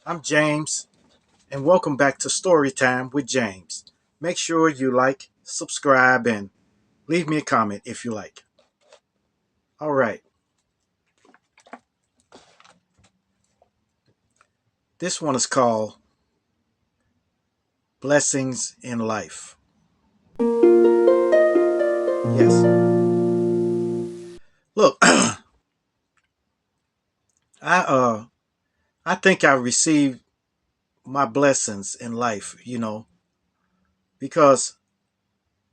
I'm James, and welcome back to Storytime with James. Make sure you like, subscribe, and leave me a comment if you like. All right, this one is called Blessings in Life. Yes, look, I I think I received my blessings in life, because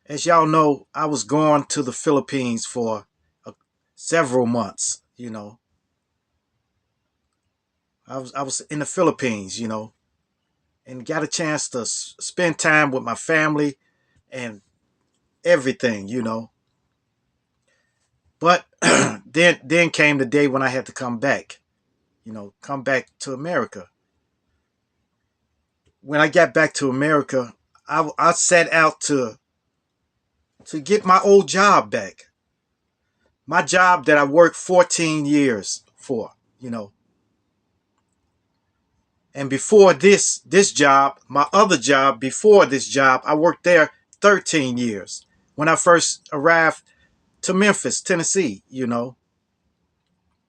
as y'all know, I was gone to the Philippines for uh, several months. I was in the Philippines, and got a chance to spend time with my family and everything. But then came the day when I had to come back, come back to America. When I got back to America, I set out to get my old job back, my job that I worked 14 years for, you know. And before this job, my other job before this job, I worked there 13 years when I first arrived to Memphis, Tennessee.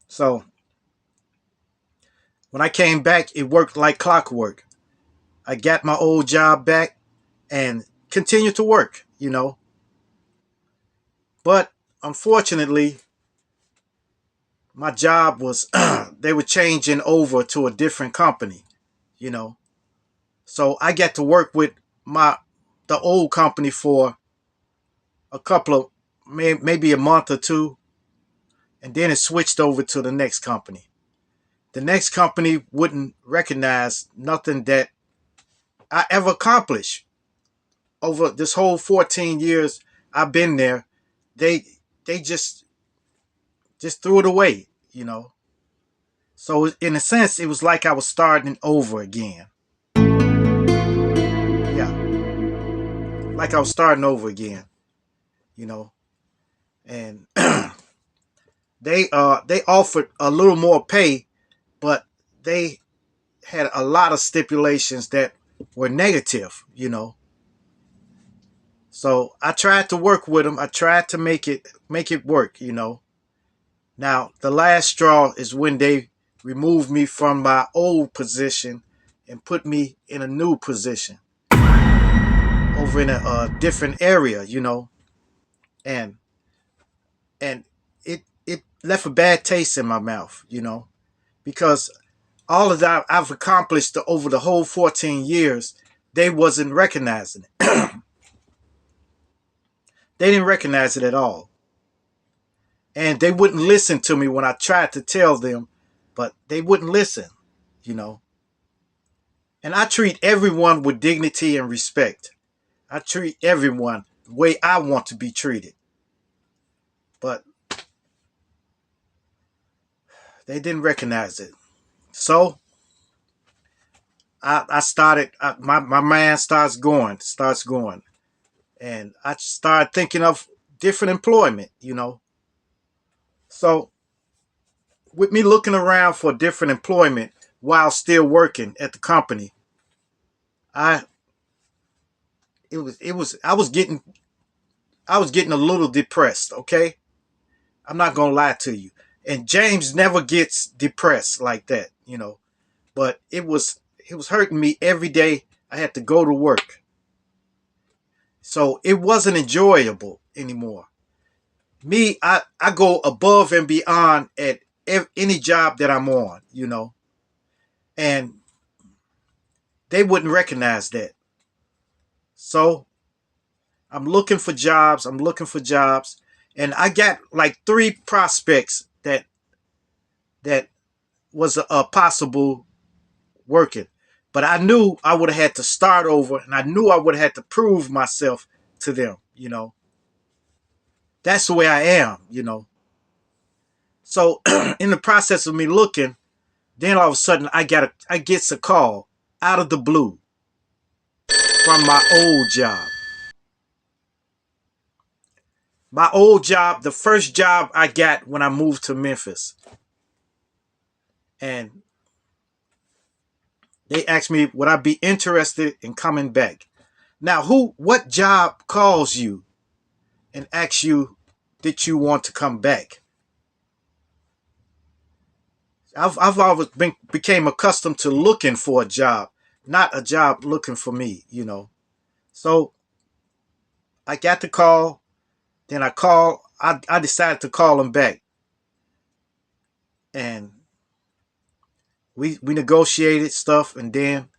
So when I came back, it worked like clockwork. I got my old job back and continued to work. But unfortunately, my job was they were changing over to a different company. So I got to work with my the old company for a couple of maybe a month or two, and then it switched over to the next company. The next company wouldn't recognize nothing that I ever accomplished over this whole 14 years I've been there. They just threw it away. So in a sense, it was like I was starting over again. Yeah, like I was starting over again. You know, and they offered a little more pay, but they had a lot of stipulations that were negative. So I tried to work with them. I tried to make it work. Now the last straw is when they removed me from my old position and put me in a new position over in a different area. And and it left a bad taste in my mouth. Because all of that I've accomplished over the whole 14 years, they wasn't recognizing it. They didn't recognize it at all. And they wouldn't listen to me when I tried to tell them, but they wouldn't listen. And I treat everyone with dignity and respect. I treat everyone the way I want to be treated. But they didn't recognize it. So I started, my mind starts going. And I started thinking of different employment. So with me looking around for different employment while still working at the company, I I was getting a little depressed, okay? I'm not gonna lie to you. And James never gets depressed like that. But it was hurting me every day I had to go to work. So it wasn't enjoyable anymore. I go above and beyond at any job that I'm on. And they wouldn't recognize that. So I'm looking for jobs, and I got like three prospects that was a possible working. But I knew I would have had to start over, and I knew I would have had to prove myself to them. That's the way I am. So in the process of me looking, then all of a sudden I gets a call out of the blue from my old job. My old job, the first job I got when I moved to Memphis. And They asked me, would I be interested in coming back? Now, what job calls you and asks you, did you want to come back? I've always became accustomed to looking for a job, not a job looking for me, you know. So I got the call, then I decided to call him back. And we negotiated stuff, and then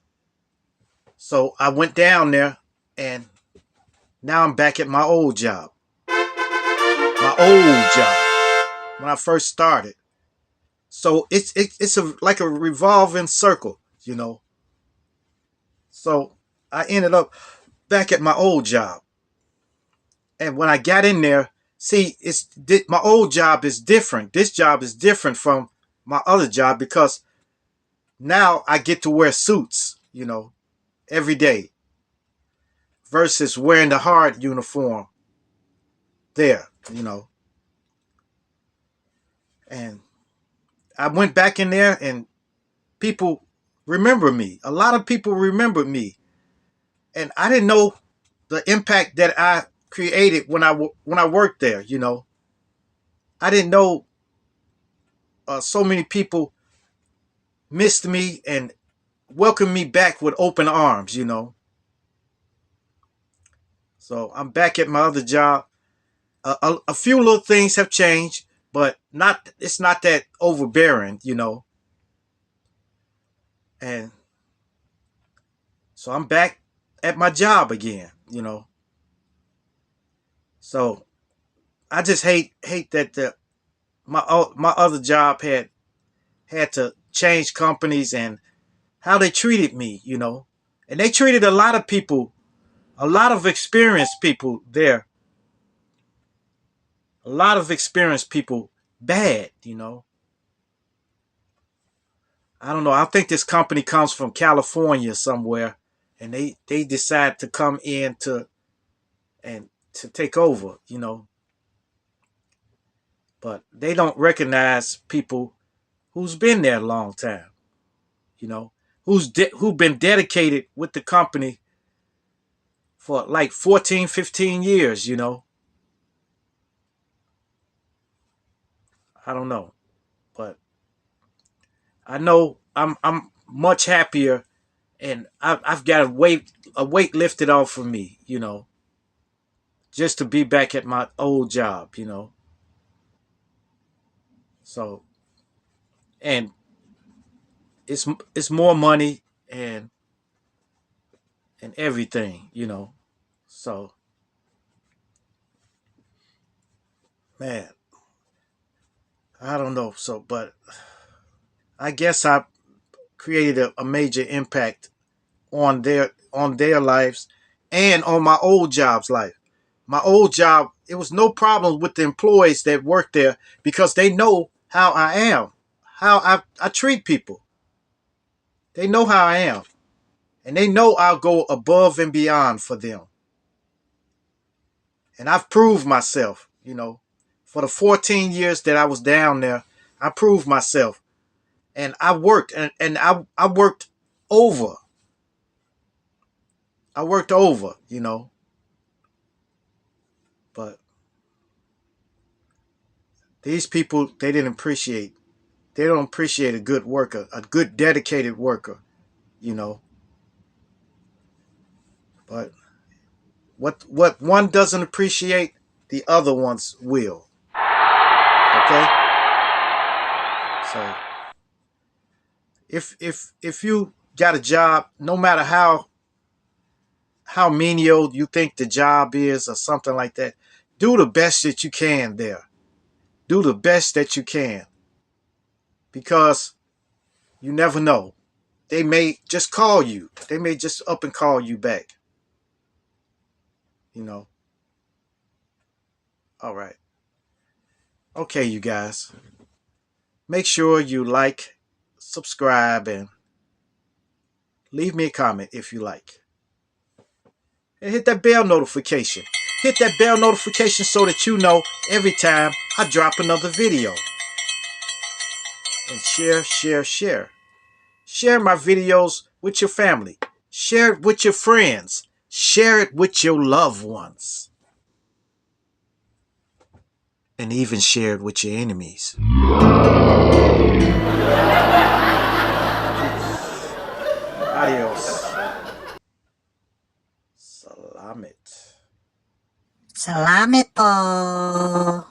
so I went down there, and now I'm back at my old job. My old job when I first started. So it's like a revolving circle, you know. So I ended up back at my old job. And when I got in there, see, my old job is different. This job is different from my other job because now I get to wear suits, you know, every day versus wearing the hard uniform there, you know. And I went back in there and people remember me. A lot of people remembered me. And I didn't know the impact that I created when I worked there, you know. I didn't know so many people missed me and welcomed me back with open arms, you know. So I'm back at my other job. A few little things have changed, but it's not that overbearing, you know. And so I'm back at my job again, you know. So I just hate that my other job had to change companies and how they treated me, you know. And they treated a lot of people, a lot of experienced people there, a lot of experienced people bad, you know. I don't know. I think this company comes from California somewhere, and they decide to come in to take over, you know. But they don't recognize people who's been there a long time, you know, who've been dedicated with the company for like 14, 15 years, you know. I don't know, but I know I'm much happier, and I've got a weight lifted off of me, you know, just to be back at my old job, you know. So and it's more money and everything, you know. So man, I don't know. So but I guess I created a major impact on their lives and on my old job's life. My old job, it was no problem with the employees that work there because they know how I am, how I treat people. They know how I am. And they know I'll go above and beyond for them. And I've proved myself, you know. For the 14 years that I was down there, I proved myself. And I worked and I worked over. I worked over, you know. But these people, they don't appreciate a good worker, a good dedicated worker, you know. But what one doesn't appreciate, the other ones will. Okay? So if you got a job, no matter how menial you think the job is or something like that, do the best that you can there. Do the best that you can. Because you never know. They may just call you. They may just up and call you back. You know. All right. Okay, you guys. Make sure you like, subscribe, and leave me a comment if you like. And hit that bell notification. Hit that bell notification so that you know every time I drop another video. And share, share, share. Share my videos with your family. Share it with your friends. Share it with your loved ones. And even share it with your enemies. Adios. Salamat. Salamat po.